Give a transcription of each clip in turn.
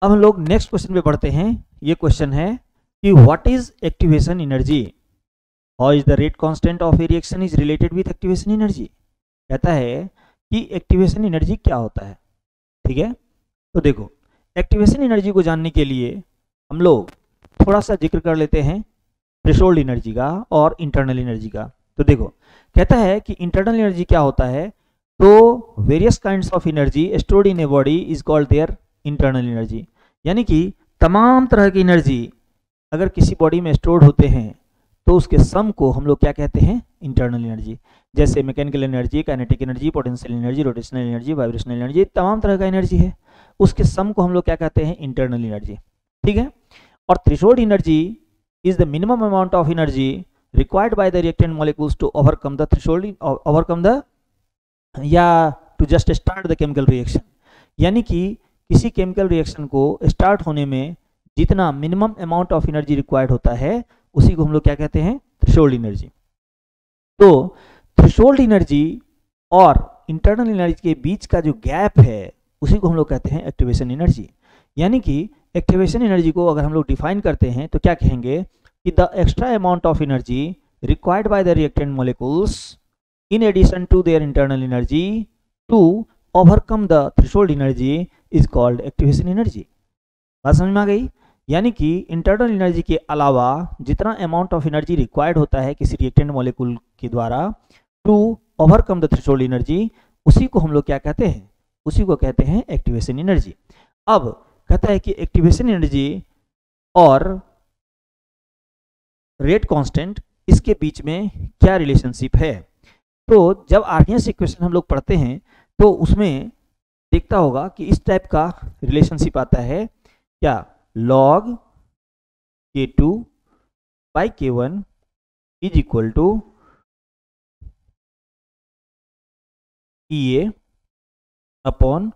अब हम लोग नेक्स्ट क्वेश्चन पे बढ़ते हैं। ये क्वेश्चन है कि what is activation energy, how is the rate constant of A reaction is related with activation energy. कहता है कि एक्टिवेशन एनर्जी क्या होता है। ठीक है, तो देखो एक्टिवेशन एनर्जी को जानने के लिए हम लोग थोड़ा सा जिक्र कर लेते हैं थ्रेशोल्ड एनर्जी का और इंटरनल एनर्जी का। तो देखो कहता है कि इंटरनल एनर्जी क्या होता है, तो various kinds of energy stored in a body is called their internal energy. यानी कि तमाम तरह की एनर्जी अगर किसी बॉडी में स्टोर्ड होते हैं तो उसके सम को हम लोग क्या कहते हैं, इंटरनल एनर्जी। जैसे mechanical energy, kinetic energy, potential energy, rotational energy, vibrational energy, तमाम तरह का एनर्जी है, उसके सम को हम लोग क्या कहते हैं, इंटरनल एनर्जी। ठीक है, और threshold energy is the minimum amount of energy required by the reactant molecules to overcome the threshold, overcome the या to just start the chemical reaction. यानी कि किसी केमिकल रिएक्शन को स्टार्ट होने में जितना minimum amount of energy required होता है उसी को हम लोग क्या कहते हैं, थ्रेशोल्ड एनर्जी। तो थ्रेशोल्ड एनर्जी और इंटरनल एनर्जी के बीच का जो गैप है उसी को हम लोग कहते हैं एक्टिवेशन एनर्जी। यानी कि एक्टिवेशन एनर्जी को अगर हम लोग डिफाइन करते हैं तो क्या कहेंगे कि the extra amount of energy required by the reactant molecules in addition to their internal energy to overcome the threshold energy is called activation energy। बात समझ में आ गई। यानी कि इंटरनल एनर्जी के अलावा जितना अमाउंट ऑफ एनर्जी रिक्वायर्ड होता है किसी रिएक्टेंट मॉलिक्यूल के द्वारा to overcome the threshold energy, उसी को हम लोग क्या कहते हैं, उसी को कहते हैं एक्टिवेशन एनर्जी। अब कहता है कि एक्टिवेशन एनर्जी और रेट कांस्टेंट इसके बीच में क्या रिलेशनशिप है। तो जब आर्नियस इक्वेशन हम लोग पढ़ते हैं तो उसमें देखता होगा कि इस टाइप का रिलेशनशिप आता है, क्या, log k2 by k1 is equal to EA upon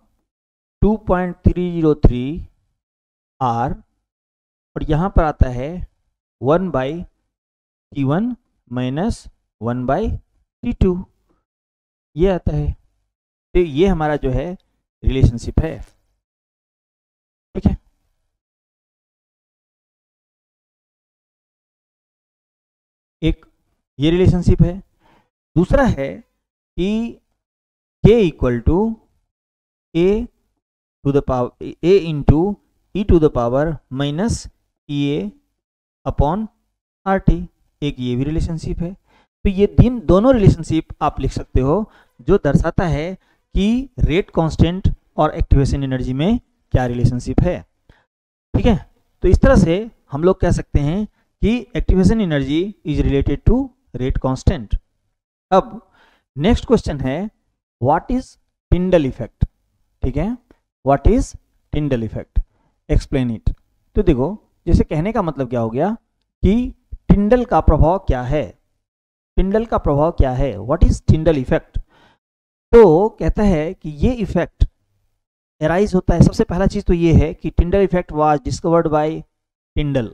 2.303 R, और यहाँ पर आता है 1 by T1 minus 1 by T2, ये आता है। तो ये हमारा जो है रिलेशनशिप है। ठीक है, एक ये रिलेशनशिप है। दूसरा है कि k equal to a to the power a into e to the power minus EA upon RT, एक ये भी रिलेशनशिप है। तो ये दोनों रिलेशनशिप आप लिख सकते हो जो दर्शाता है कि रेट कांस्टेंट और एक्टिवेशन एनर्जी में क्या रिलेशनशिप है। ठीक है, तो इस तरह से हम लोग कह सकते हैं कि activation energy is related to rate constant. अब नेक्स्ट क्वेश्चन है व्हाट इज टिंडल इफेक्ट। ठीक है, what is Tyndall effect, explain it. तो देखो जैसे कहने का मतलब क्या हो गया कि टिंडल का प्रभाव क्या है, टिंडल का प्रभाव क्या है, व्हाट इज टिंडल इफेक्ट। तो कहता है कि ये इफेक्ट एराइज होता है, सबसे पहला चीज तो ये है कि Tyndall effect was discovered by टिंडल,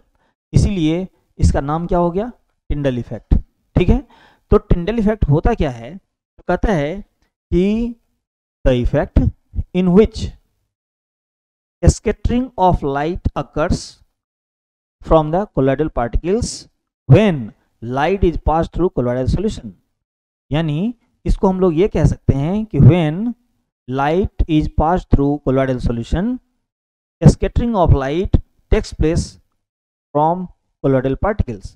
इसीलिए इसका नाम क्या हो गया, टिंडल इफेक्ट। ठीक है, तो टिंडल इफेक्ट होता क्या है, तो कहता है कि the effect in which scattering of light occurs from the colloidal particles when light is pass through colloidal solution. यानी इसको हम लोग ये कह सकते हैं कि when light is pass through colloidal solution scattering of light takes place from colloidal particles,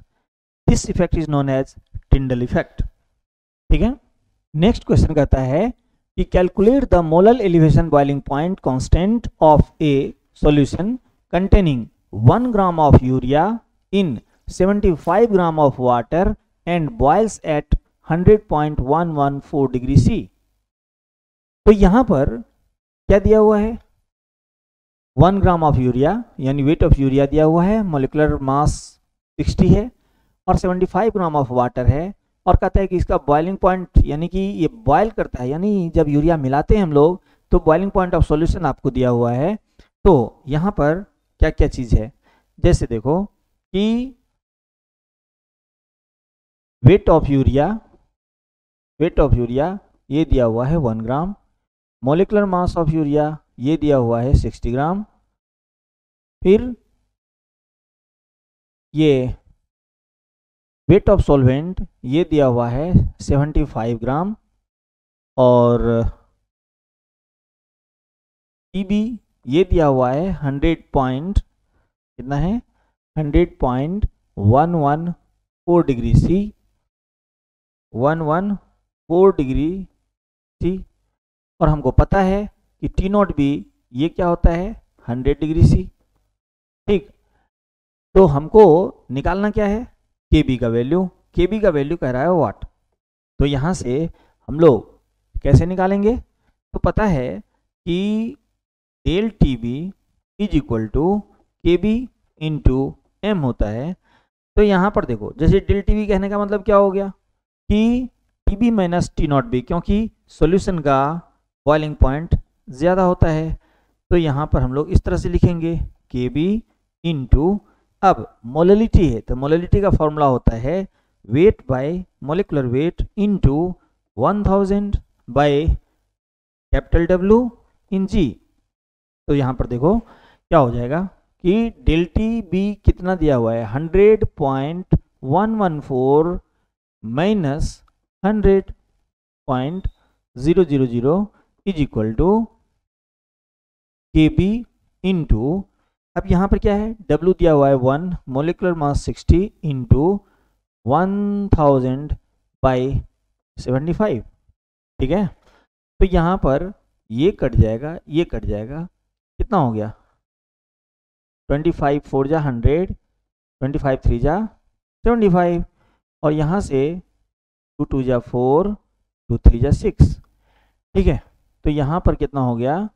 this effect is known as Tyndall effect. ठीक है, नेक्स्ट क्वेश्चन कहता है कि calculate the molar elevation boiling point constant of A solution containing 1 gram of urea in 75 gram of water and boils at 100.114 degree C। तो यहां पर क्या दिया हुआ है, 1 ग्राम ऑफ यूरिया यानी वेट ऑफ यूरिया दिया हुआ है, मोलिकुलर मास 60 है और 75 ग्राम ऑफ वाटर है, और कहता है कि इसका बॉइलिंग पॉइंट यानी कि ये बॉयल करता है, यानी जब यूरिया मिलाते हैं हम लोग तो बॉइलिंग पॉइंट ऑफ सॉल्यूशन आपको दिया हुआ है। तो यहाँ पर क्या क्या चीज़ है, जैसे देखो कि वेट ऑफ यूरिया ये दिया हुआ है 1 ग्राम, मोलिकुलर मास ऑफ यूरिया ये दिया हुआ है 60 ग्राम, फिर ये वेट ऑफ सॉल्वेंट ये दिया हुआ है 75 ग्राम, और टीबी ये दिया हुआ है 100 पॉइंट कितना है 100.114 डिग्री सी, 114 डिग्री सी। और हमको पता है कि टी नॉट बी ये क्या होता है 100 डिग्री सी। ठीक, तो हमको निकालना क्या है के बी का वैल्यू। के बी का वैल्यू कह रहा है वाट। तो यहाँ से हम लोग कैसे निकालेंगे, तो पता है कि del T B is equal to K B into M होता है। तो यहाँ पर देखो, जैसे डेल टी बी कहने का मतलब क्या हो गया कि T B minus T naught B, क्योंकि सॉल्यूशन का बॉइलिंग पॉइंट ज़्यादा होता है। तो यहाँ पर हम लोग इस तरह से लिखेंगे के बी इंटू, अब मोलैलिटी है तो मोलैलिटी का फॉर्मूला होता है weight by molecular weight into 1000 by capital W in G. तो यहाँ पर देखो क्या हो जाएगा कि डेल टी बी कितना दिया हुआ है 100.114 minus 100.000 is equal to K B into, अब यहाँ पर क्या है W दिया हुआ है 1, मोलिकुलर मास 60 इंटू 1000 बाई 75। ठीक है, तो यहाँ पर ये कट जाएगा, ये कट जाएगा, कितना हो गया 25 4 जा 100, 25 3 जा 75, और यहाँ से 2 2 जा 4, 2 3 जा 6। ठीक है, तो यहाँ पर कितना हो गया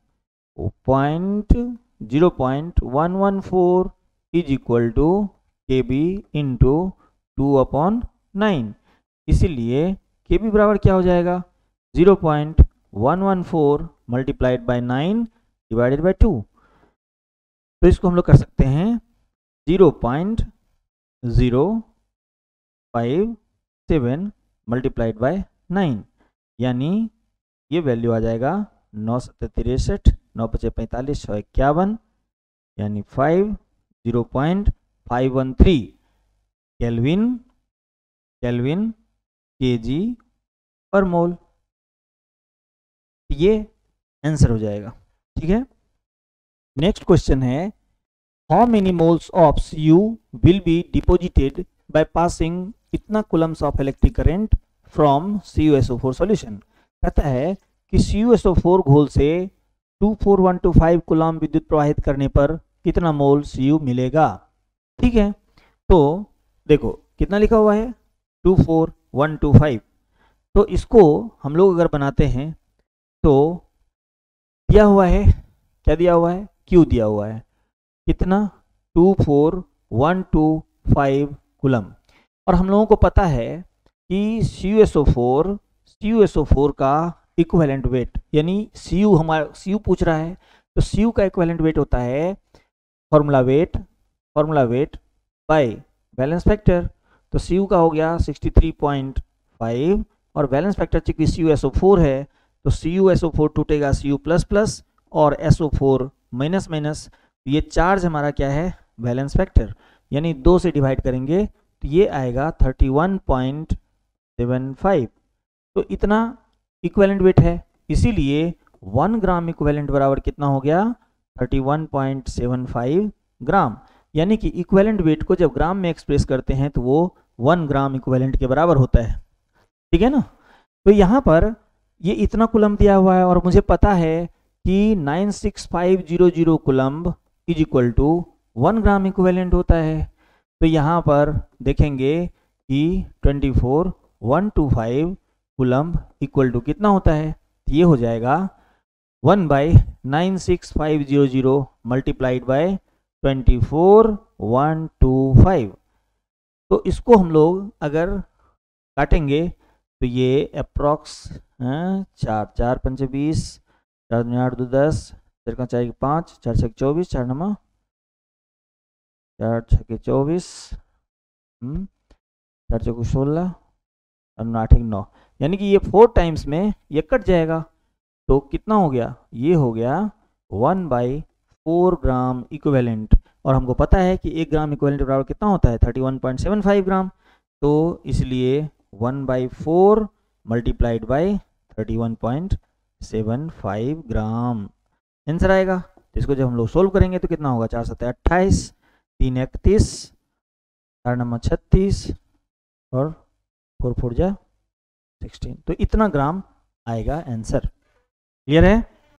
0.114 is equal to K B into 2/9। इसीलिए के बी बराबर क्या हो जाएगा 0.114 मल्टीप्लाइड बाय 9 डिवाइडेड बाय 2। तो इसको हम लोग कर सकते हैं 0.057 मल्टीप्लाइड बाय 9, यानी ये वैल्यू आ जाएगा 9 7 63, 9 5 45, 6 51, यानी 0.513 केल्विन केजी पर मोल। ये आंसर हो जाएगा। ठीक है, नेक्स्ट क्वेश्चन है how many moles of Cu will be deposited by passing इतना coulombs of electric current from CuSO4 solution. कहता है कि CuSO4 घोल से 24125 कूलम विद्युत प्रवाहित करने पर कितना मोल Cu मिलेगा। ठीक है, तो देखो कितना लिखा हुआ है 24125, तो इसको हम लोग अगर बनाते हैं तो दिया हुआ है, क्या दिया हुआ है Q दिया हुआ है कितना 24125 कूलम, और हम लोगों को पता है कि CuSO4 का इक्विवेलेंट वेट, यानी Cu हमारा Cu पूछ रहा है तो Cu का इक्विवेलेंट वेट होता है formula weight by balance factor. तो Cu का हो गया 63.5, और बैलेंस फैक्टर चूंकि CuSO4 है तो CuSO4 टूटेगा Cu++ और SO4 माइनस, ये चार्ज हमारा क्या है बैलेंस फैक्टर, यानी 2 से डिवाइड करेंगे तो ये आएगा 31.75। तो इतना इक्विवेलेंट वेट है, इसीलिए 1 ग्राम इक्विवेलेंट बराबर कितना हो गया 31.75 ग्राम, यानी कि इक्विवेलेंट वेट को जब ग्राम में एक्सप्रेस करते हैं तो वो 1 ग्राम इक्विवेलेंट के बराबर होता है। ठीक है ना, तो यहाँ पर ये इतना कूलम दिया हुआ है और मुझे पता है कि 96500 coulomb is equal to 1 gram equivalent होता है। तो यहाँ पर देखेंगे कि 24125 कूलम इक्वल टू कितना होता है, तो ये हो जाएगा 1/96500 मल्टीप्लाइड बाय 24125। तो इसको हम लोग अगर काटेंगे तो ये अप्रॉक्स 4 4 5 20, 4 8 2 10, 4 4 5, 4 6 24, 4 9 4 6 24, 4 6 16 और 8 9, यानी कि ये 4 टाइम्स में ये कट जाएगा। तो कितना हो गया, ये हो गया 1/4 ग्राम इक्विवेलेंट। और हमको पता है कि 1 ग्राम इक्विवेलेंट बराबर कितना होता है 31.75 ग्राम, तो इसलिए 1/4 मल्टीप्लाइड बाई 31.75 ग्राम आंसर आएगा। इसको जब हम लोग सोल्व करेंगे तो कितना होगा 4 7 28, 3 31, 4 9 36 और 4 4 जा 16, तो इतना ग्राम आएगा आंसर। क्लियर है?